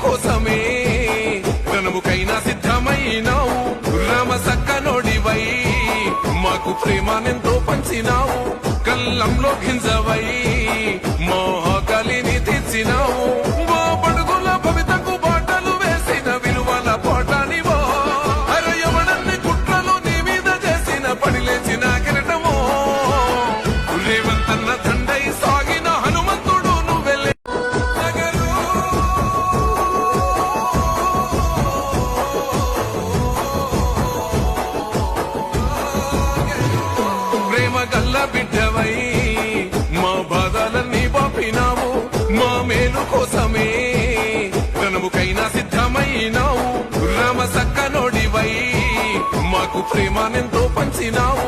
కోసమే రణముకైనా సిద్ధమైనావు రామ సక్కనోడివై మాకు ప్రేమానెంతో పంచినావు కల్లంలో గింజవై మా ఆకలిని తీర్చినావు మా పడుగుల భవితకు బాటలు వేసిన విలువల పోటానివో అరయవడన్ని కుట్రలు నీ మీద చేసిన పడి లేచిన కిరటమో రేవంతన్న దండై సాగిన హనుమంతుడు నువ్వెళ్ళే ప్రేమ గల్ల బిడ్డవై మా బాధలన్నీ బాపినావు మా మేలు కోసమే రణముకైనా సిద్ధమైనావు రామ సక్కనోడివై మాకు ప్రేమానెంతో పంచినావు